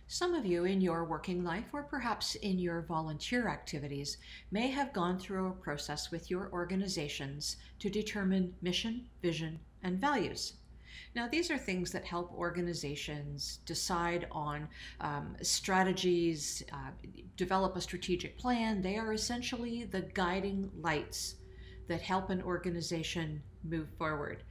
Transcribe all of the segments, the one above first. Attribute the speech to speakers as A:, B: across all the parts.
A: Some of you in your working life, or perhaps in your volunteer activities, may have gone through a process with your organizations to determine mission, vision, and values. Now, these are things that help organizations decide on strategies, develop a strategic plan. They are essentially the guiding lights that help an organization move forward.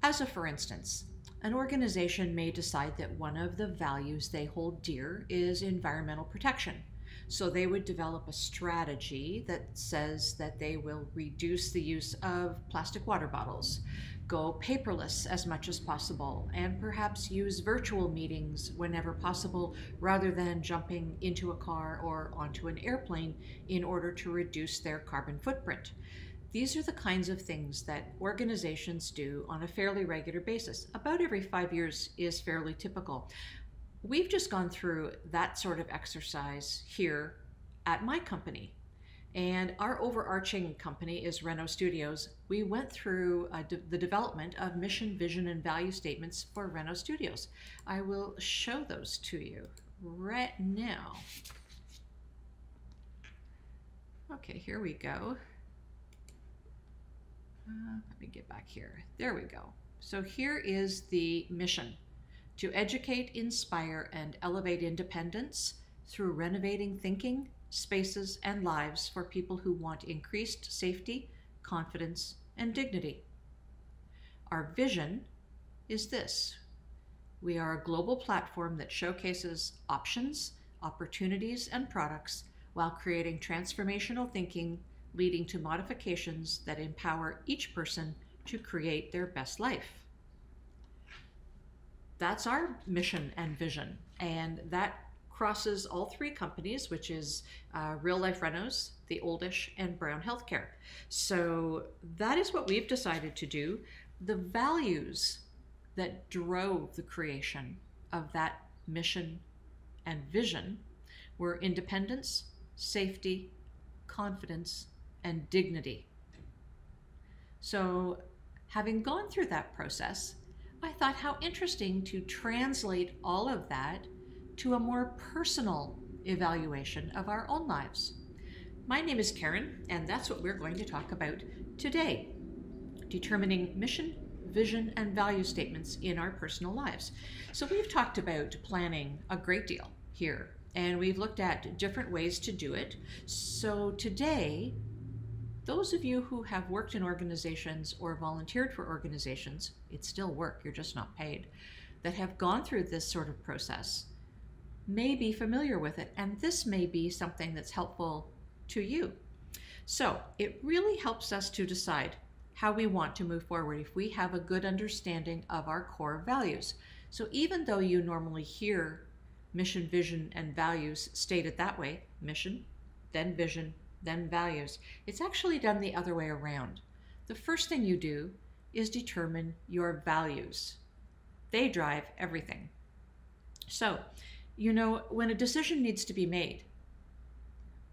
A: As a for instance, an organization may decide that one of the values they hold dear is environmental protection. So they would develop a strategy that says that they will reduce the use of plastic water bottles, go paperless as much as possible, and perhaps use virtual meetings whenever possible rather than jumping into a car or onto an airplane in order to reduce their carbon footprint. These are the kinds of things that organizations do on a fairly regular basis. About every 5 years is fairly typical. We've just gone through that sort of exercise here at my company. And our overarching company is Renault Studios. We went through the development of mission, vision, and value statements for Renault Studios. I will show those to you right now. Okay, here we go. Let me get back here. There we go. So here is the mission: to educate, inspire, and elevate independence through renovating thinking, spaces, and lives for people who want increased safety, confidence, and dignity. Our vision is this: we are a global platform that showcases options, opportunities, and products while creating transformational thinking, leading to modifications that empower each person to create their best life. That's our mission and vision, and that crosses all three companies, which is Real Life Renos, The Oldish, and Brown Healthcare. So that is what we've decided to do. The values that drove the creation of that mission and vision were independence, safety, confidence, and dignity. So, having gone through that process, I thought how interesting to translate all of that to a more personal evaluation of our own lives. My name is Karen, and that's what we're going to talk about today: determining mission, vision, and value statements in our personal lives. So we've talked about planning a great deal here, and we've looked at different ways to do it. So today, those of you who have worked in organizations or volunteered for organizations, it's still work, you're just not paid, that have gone through this sort of process may be familiar with it, and this may be something that's helpful to you. So it really helps us to decide how we want to move forward if we have a good understanding of our core values. So even though you normally hear mission, vision, and values stated that way, mission, then vision, then values, it's actually done the other way around. The first thing you do is determine your values. They drive everything. So, when a decision needs to be made,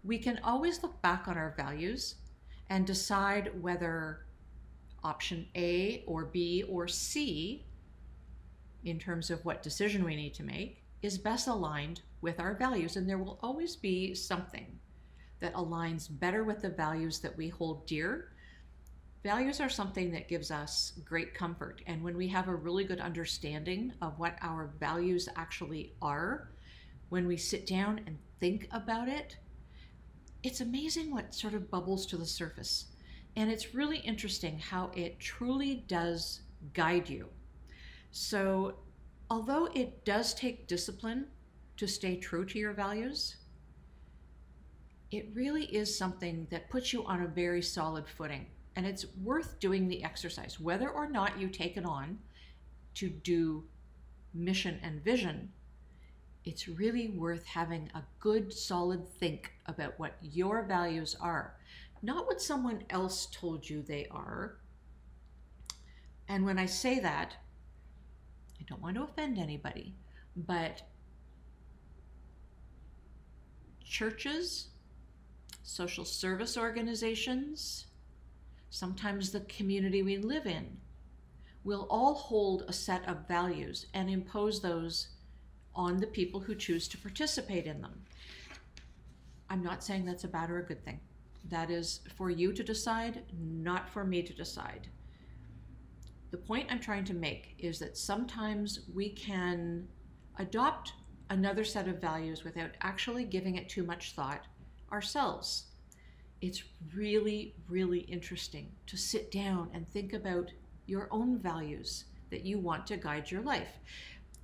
A: we can always look back on our values and decide whether option A or B or C, in terms of what decision we need to make, is best aligned with our values. And there will always be something that aligns better with the values that we hold dear. Values are something that gives us great comfort. And when we have a really good understanding of what our values actually are, when we sit down and think about it, it's amazing what sort of bubbles to the surface. And it's really interesting how it truly does guide you. So although it does take discipline to stay true to your values, it really is something that puts you on a very solid footing. And it's worth doing the exercise. Whether or not you take it on to do mission and vision, it's really worth having a good, solid think about what your values are, not what someone else told you they are. And when I say that, I don't want to offend anybody, but churches, social service organizations, sometimes the community we live in, will all hold a set of values and impose those on the people who choose to participate in them. I'm not saying that's a bad or a good thing. That is for you to decide, not for me to decide. The point I'm trying to make is that sometimes we can adopt another set of values without actually giving it too much thought ourselves. It's really, really interesting to sit down and think about your own values that you want to guide your life.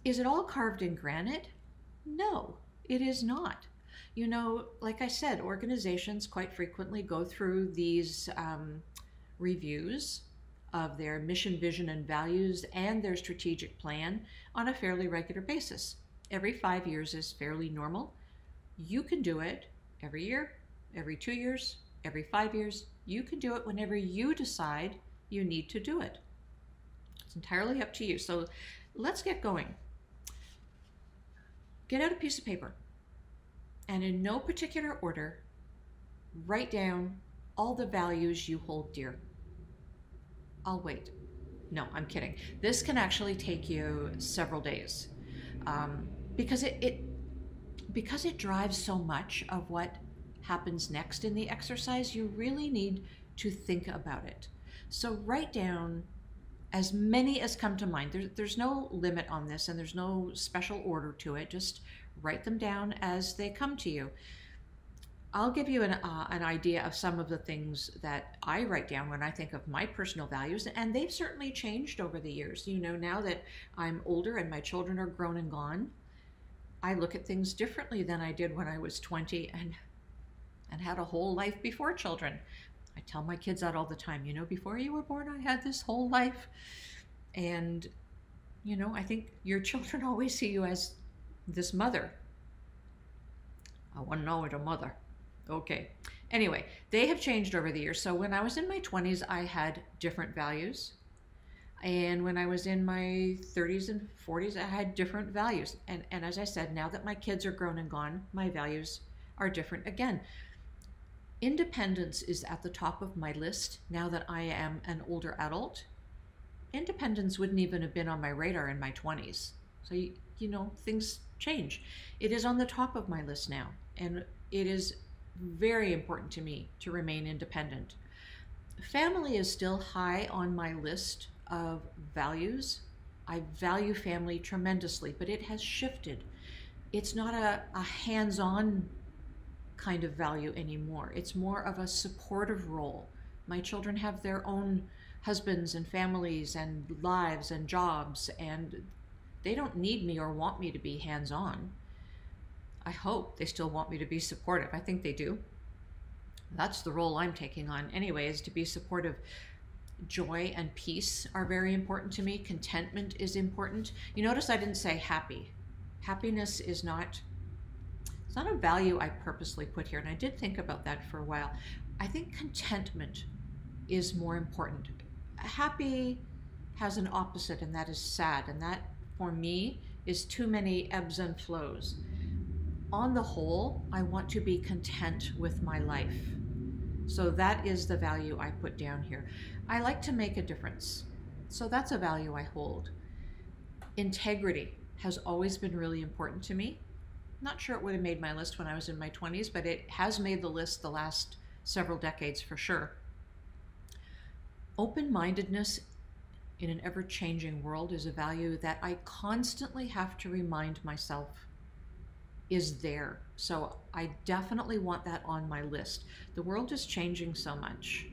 A: Is it all carved in granite? No, it is not. You know, like I said, organizations quite frequently go through these reviews of their mission, vision, and values and their strategic plan on a fairly regular basis. Every 5 years is fairly normal. You can do it every year, every 2 years, every 5 years. You can do it whenever you decide you need to do it. It's entirely up to you. So let's get going. Get out a piece of paper and in no particular order, write down all the values you hold dear. I'll wait. No, I'm kidding. This can actually take you several days because it drives so much of what happens next in the exercise. You really need to think about it. So write down as many as come to mind. There's no limit on this and there's no special order to it. Just write them down as they come to you. I'll give you an idea of some of the things that I write down when I think of my personal values, and they've certainly changed over the years. You know, now that I'm older and my children are grown and gone, I look at things differently than I did when I was 20 and had a whole life before children. I tell my kids that all the time. You know, before you were born, I had this whole life. And, you know, I think your children always see you as this mother. I want to know what a mother. Okay. Anyway, they have changed over the years. So when I was in my 20s, I had different values. And when I was in my 30s and 40s, I had different values. And as I said, now that my kids are grown and gone, my values are different again. Independence is at the top of my list now that I am an older adult. Independence wouldn't even have been on my radar in my 20s. So, you know, things change. It is on the top of my list now. And it is very important to me to remain independent. Family is still high on my list of values. I value family tremendously, but it has shifted. It's not a hands-on kind of value anymore. It's more of a supportive role. My children have their own husbands and families and lives and jobs, and they don't need me or want me to be hands-on. I hope they still want me to be supportive. I think they do. That's the role I'm taking on anyway, is to be supportive. Joy and peace are very important to me. Contentment is important. You notice I didn't say happy. Happiness is not, it's not a value I purposely put here, and I did think about that for a while. I think contentment is more important. Happy has an opposite, and that is sad, and that for me is too many ebbs and flows. On the whole, I want to be content with my life. So that is the value I put down here. I like to make a difference. So that's a value I hold. Integrity has always been really important to me. Not sure it would have made my list when I was in my 20s, but it has made the list the last several decades for sure. Open-mindedness in an ever-changing world is a value that I constantly have to remind myself is there. So I definitely want that on my list. The world is changing so much,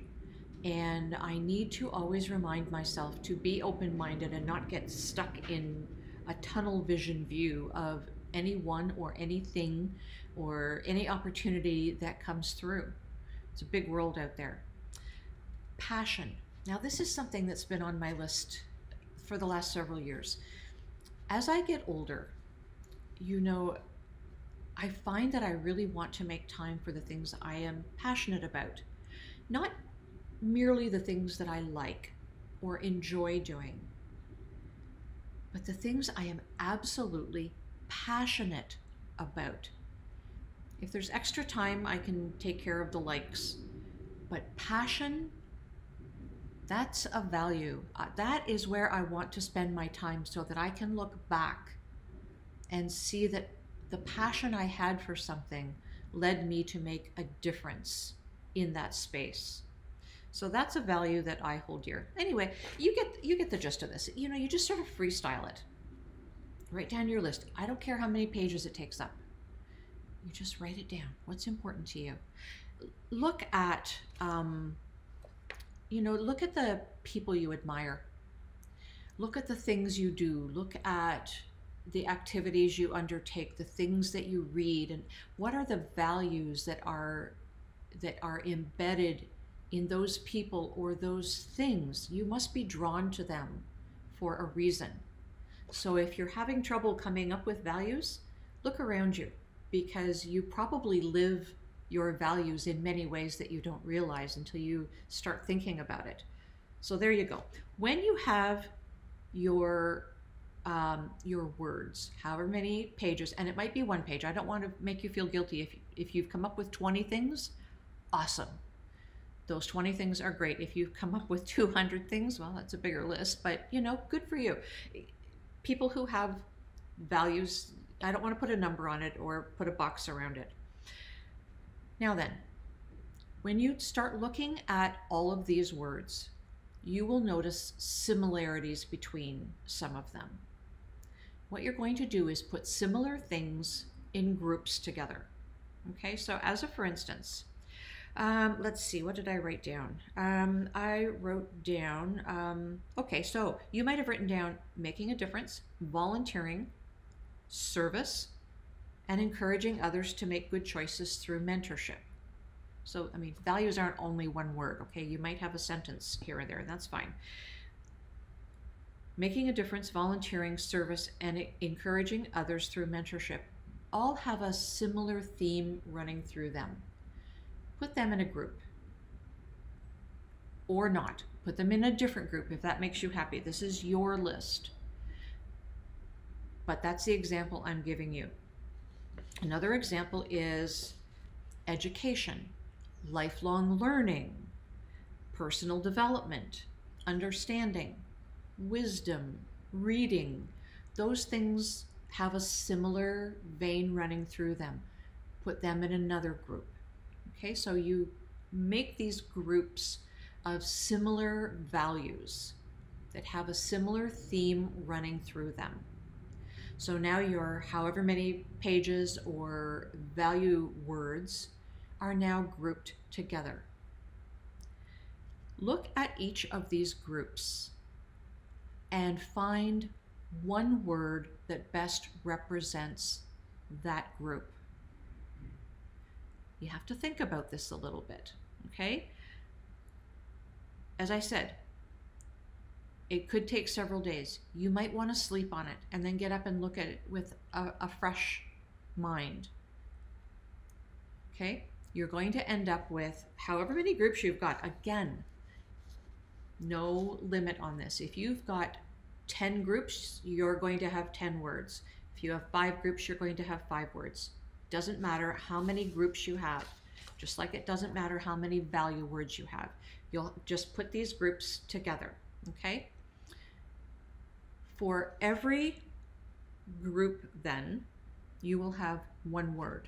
A: and I need to always remind myself to be open-minded and not get stuck in a tunnel vision view of anyone or anything or any opportunity that comes through. It's a big world out there. Passion. Now, this is something that's been on my list for the last several years. As I get older, you know, I find that I really want to make time for the things I am passionate about. Not merely the things that I like or enjoy doing, but the things I am absolutely passionate about. If there's extra time, I can take care of the likes, but passion, that's a value. That is where I want to spend my time so that I can look back and see that the passion I had for something led me to make a difference in that space. So that's a value that I hold dear. Anyway, you get the gist of this. You just sort of freestyle it. Write down your list. I don't care how many pages it takes up. You just write it down. What's important to you? Look at look at the people you admire. Look at the things you do. Look at the activities you undertake, the things that you read, and what are the values that are embedded in those people or those things. You must be drawn to them for a reason. So if you're having trouble coming up with values, look around you, because you probably live your values in many ways that you don't realize until you start thinking about it. So there you go. When you have your words, however many pages, and it might be one page. I don't want to make you feel guilty if you've come up with 20 things. Awesome. Those 20 things are great. If you've come up with 200 things, well, that's a bigger list, but good for you. People who have values, I don't want to put a number on it or put a box around it. Now then, when you start looking at all of these words, you will notice similarities between some of them. What you're going to do is put similar things in groups together. Okay, so as a for instance, let's see, what did I write down? I wrote down, okay, so you might have written down making a difference, volunteering, service, and encouraging others to make good choices through mentorship. So, values aren't only one word, okay? You might have a sentence here or there, and that's fine. Making a difference, volunteering, service, and encouraging others through mentorship all have a similar theme running through them. Put them in a group. Or not. Put them in a different group if that makes you happy. This is your list. But that's the example I'm giving you. Another example is education, lifelong learning, personal development, understanding, wisdom, reading. Those things have a similar vein running through them. Put them in another group. Okay, so you make these groups of similar values that have a similar theme running through them. So now your however many pages or value words are now grouped together. Look at each of these groups and find one word that best represents that group. You have to think about this a little bit, okay? As I said, it could take several days. You might want to sleep on it and then get up and look at it with a fresh mind. Okay? You're going to end up with however many groups you've got. Again, no limit on this. If you've got 10 groups, you're going to have 10 words. If you have 5 groups, you're going to have 5 words. Doesn't matter how many groups you have, just like it doesn't matter how many value words you have. You'll just put these groups together, okay? For every group then, you will have one word.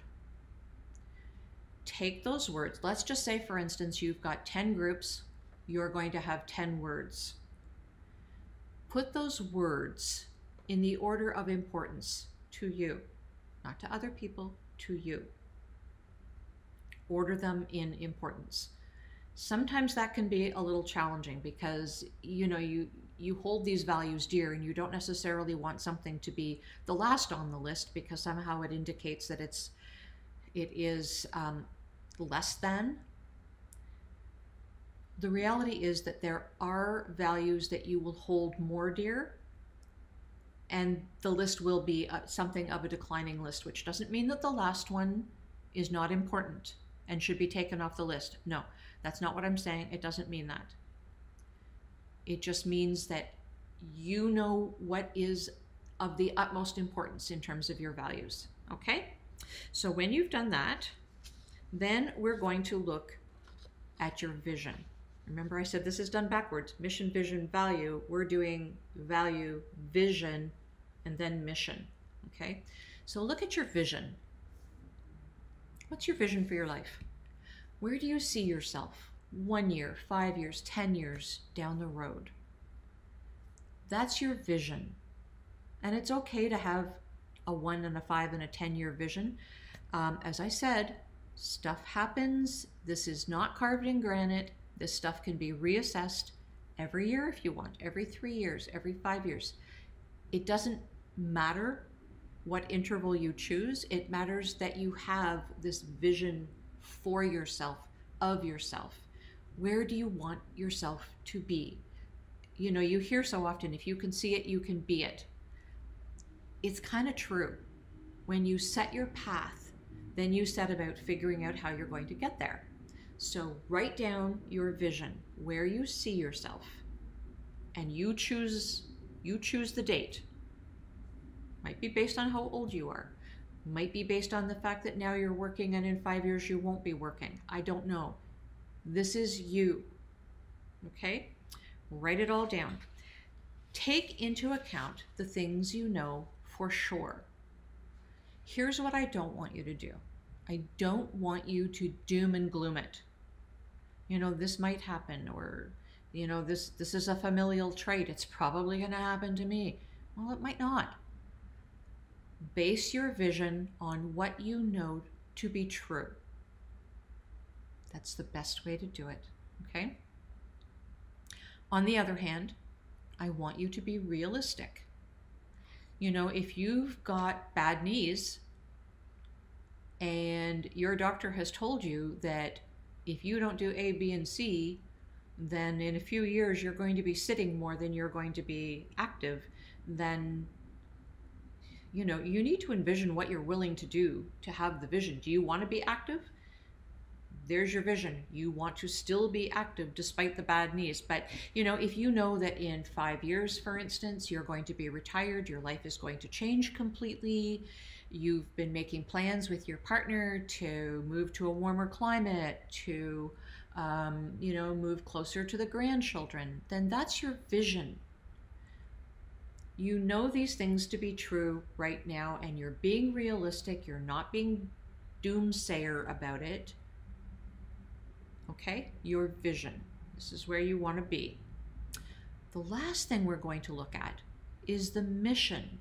A: Take those words. Let's just say, for instance, you've got 10 groups. You're going to have 10 words. Put those words in the order of importance to you, not to other people, to you. Order them in importance. Sometimes that can be a little challenging because you hold these values dear and you don't necessarily want something to be the last on the list because somehow it indicates that it is less than. The reality is that there are values that you will hold more dear, and the list will be something of a declining list, which doesn't mean that the last one is not important and should be taken off the list. No, that's not what I'm saying. It doesn't mean that. It just means that you know what is of the utmost importance in terms of your values, okay? So when you've done that, then we're going to look at your vision. Remember I said this is done backwards. Mission, vision, value. We're doing value, vision, and then mission, Okay, so look at your vision. What's your vision for your life? Where do you see yourself 1 year, 5 years, 10 years down the road? That's your vision. And it's okay to have a 1 and a 5 and a 10-year vision. As I said, stuff happens. This is not carved in granite. This stuff can be reassessed every year if you want, every 3 years, every 5 years. It doesn't matter what interval you choose. It matters that you have this vision for yourself, of yourself. Where do you want yourself to be? You know, you hear so often, if you can see it, you can be it. It's kind of true. When you set your path, then you set about figuring out how you're going to get there. So write down your vision, where you see yourself, and you choose the date. Might be based on how old you are. Might be based on the fact that now you're working and in 5 years you won't be working. I don't know. This is you. Okay? Write it all down. Take into account the things you know for sure. Here's what I don't want you to do. I don't want you to doom and gloom it. You know, this might happen, or, you know, this is a familial trait. It's probably going to happen to me. Well, it might not. Base your vision on what you know to be true. That's the best way to do it, okay? On the other hand, I want you to be realistic. You know, if you've got bad knees and your doctor has told you that if you don't do A, B, and C, then in a few years you're going to be sitting more than you're going to be active, then, you know, you need to envision what you're willing to do to have the vision. Do you want to be active? There's your vision. You want to still be active despite the bad knees. But, you know, if you know that in 5 years, for instance, you're going to be retired, your life is going to change completely, you've been making plans with your partner to move to a warmer climate, to, you know, move closer to the grandchildren, then that's your vision. You know these things to be true right now, and you're being realistic. You're not being doomsayer about it. Okay, your vision. This is where you want to be. The last thing we're going to look at is the mission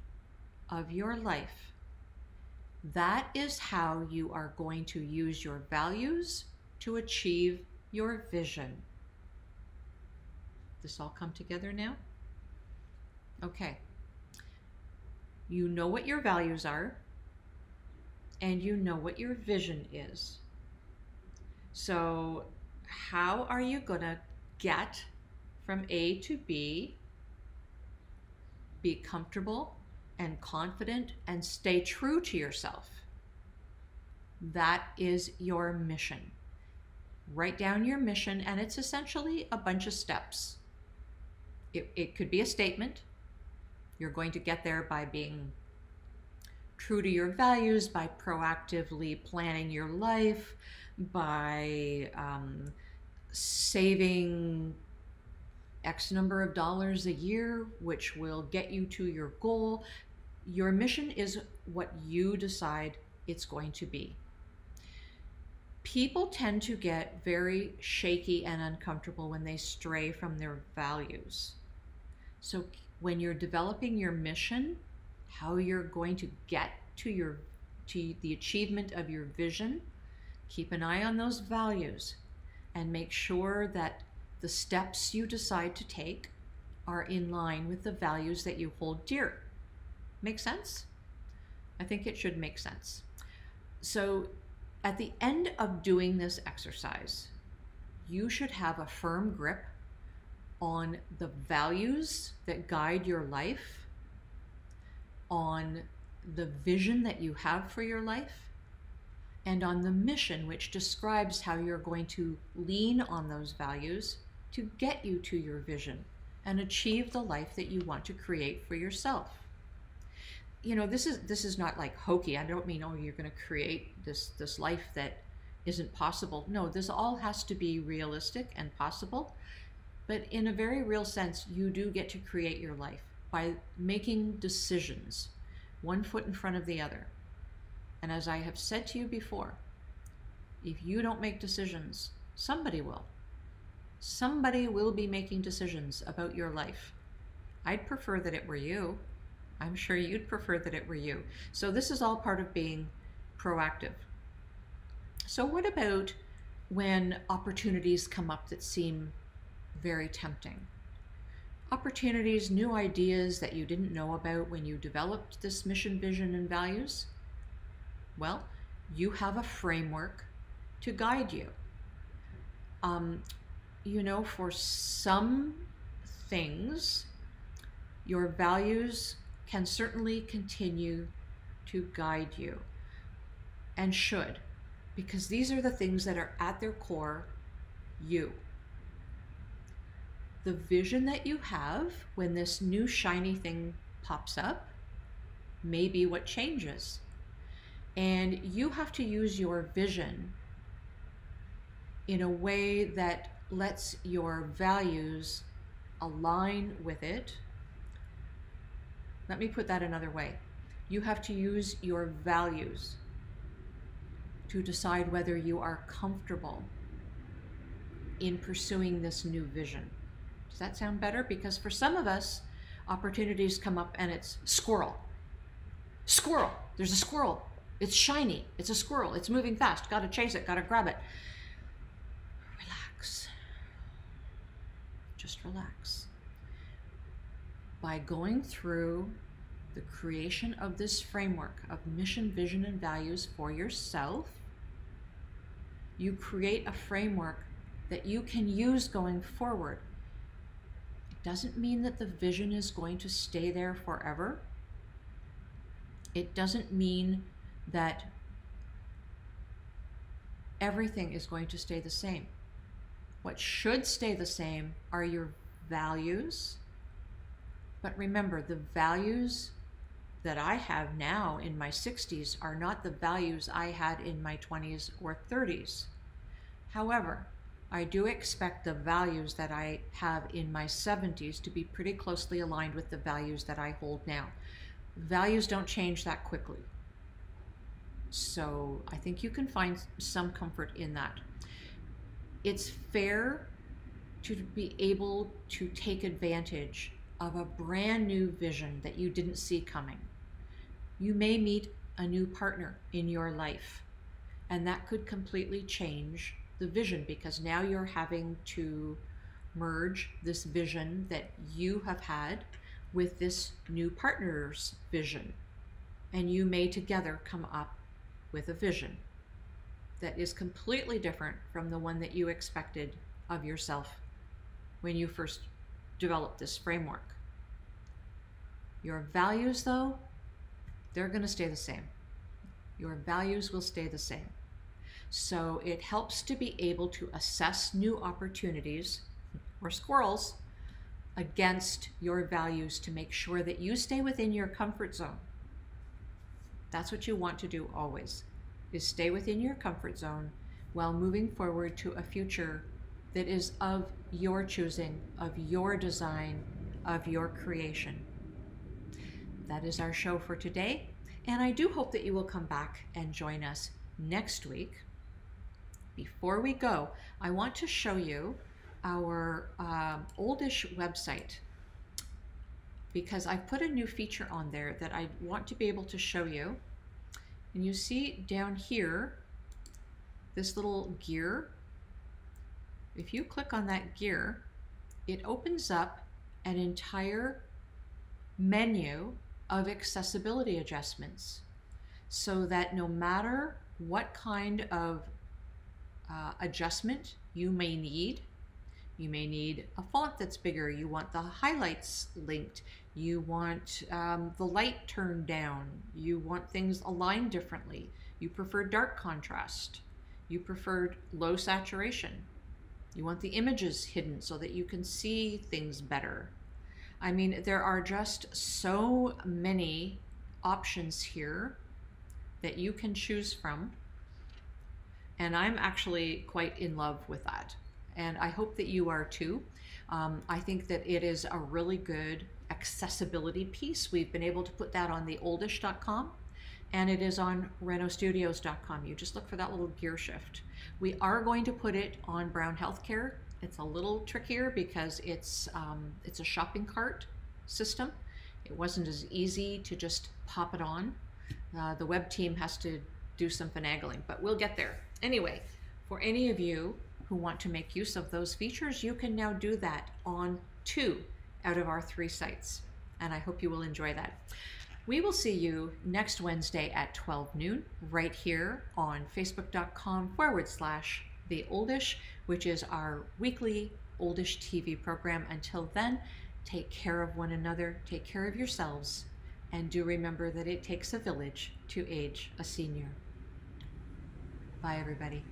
A: of your life. That is how you are going to use your values to achieve your vision. This all come together now? Okay. You know what your values are, and you know what your vision is. So how are you going to get from A to B, be comfortable and confident, and stay true to yourself? That is your mission. Write down your mission, and it's essentially a bunch of steps. It could be a statement. You're going to get there by being true to your values, by proactively planning your life, by saving X number of dollars a year, which will get you to your goal. Your mission is what you decide it's going to be. People tend to get very shaky and uncomfortable when they stray from their values. So when you're developing your mission, how you're going to get to the achievement of your vision, keep an eye on those values and make sure that the steps you decide to take are in line with the values that you hold dear. Make sense? I think it should make sense. So at the end of doing this exercise, you should have a firm grip on the values that guide your life, on the vision that you have for your life, and on the mission, which describes how you're going to lean on those values to get you to your vision and achieve the life that you want to create for yourself. You know, this is not like hokey. I don't mean, oh, you're going to create this life that isn't possible. No, this all has to be realistic and possible. But in a very real sense, you do get to create your life by making decisions, one foot in front of the other. And as I have said to you before, if you don't make decisions, somebody will. Somebody will be making decisions about your life. I'd prefer that it were you. I'm sure you'd prefer that it were you. So this is all part of being proactive. So what about when opportunities come up that seem very tempting? Opportunities, new ideas that you didn't know about when you developed this mission, vision, and values? Well, you have a framework to guide you. For some things, your values can certainly continue to guide you, and should, because these are the things that are at their core you. The vision that you have when this new shiny thing pops up may be what changes. And you have to use your vision in a way that lets your values align with it. Let me put that another way. You have to use your values to decide whether you are comfortable in pursuing this new vision. Does that sound better? Because for some of us, opportunities come up and it's squirrel. Squirrel. There's a squirrel. It's shiny. It's a squirrel. It's moving fast. Got to chase it. Got to grab it. Relax. Just relax. By going through the creation of this framework of mission, vision, and values for yourself, you create a framework that you can use going forward. It doesn't mean that the vision is going to stay there forever. It doesn't mean that everything is going to stay the same. What should stay the same are your values. But remember, the values that I have now in my 60s are not the values I had in my 20s or 30s. However, I do expect the values that I have in my 70s to be pretty closely aligned with the values that I hold now. Values don't change that quickly. So I think you can find some comfort in that. It's fair to be able to take advantage of a brand new vision that you didn't see coming. You may meet a new partner in your life, and that could completely change the vision, because now you're having to merge this vision that you have had with this new partner's vision, and you may together come up with a vision that is completely different from the one that you expected of yourself when you first developed this framework. Your values, though, they're going to stay the same. Your values will stay the same. So it helps to be able to assess new opportunities or squirrels against your values to make sure that you stay within your comfort zone. That's what you want to do always, is stay within your comfort zone while moving forward to a future that is of your choosing, of your design, of your creation. That is our show for today, and I do hope that you will come back and join us next week. Before we go, I want to show you our oldish website, because I've put a new feature on there that I want to be able to show you. And you see down here, this little gear. If you click on that gear, it opens up an entire menu of accessibility adjustments, so that no matter what kind of adjustment you may need a font that's bigger, you want the highlights linked, you want the light turned down, you want things aligned differently, you prefer dark contrast, you preferred low saturation, you want the images hidden so that you can see things better. I mean, there are just so many options here that you can choose from, and I'm actually quite in love with that, and I hope that you are too. I think that it is a really good accessibility piece. We've been able to put that on the oldish.com, and it is on renaultstudios.com. You just look for that little gear shift. We are going to put it on Brown Healthcare. It's a little trickier because it's a shopping cart system. It wasn't as easy to just pop it on. The web team has to do some finagling, but we'll get there. Anyway, for any of you who want to make use of those features, you can now do that on 2 out of our 3 sites, and I hope you will enjoy that. We will see you next Wednesday at 12 noon right here on facebook.com/The Oldish, which is our weekly Oldish TV program. Until then, take care of one another, take care of yourselves, and do remember that it takes a village to age a senior. Bye, everybody.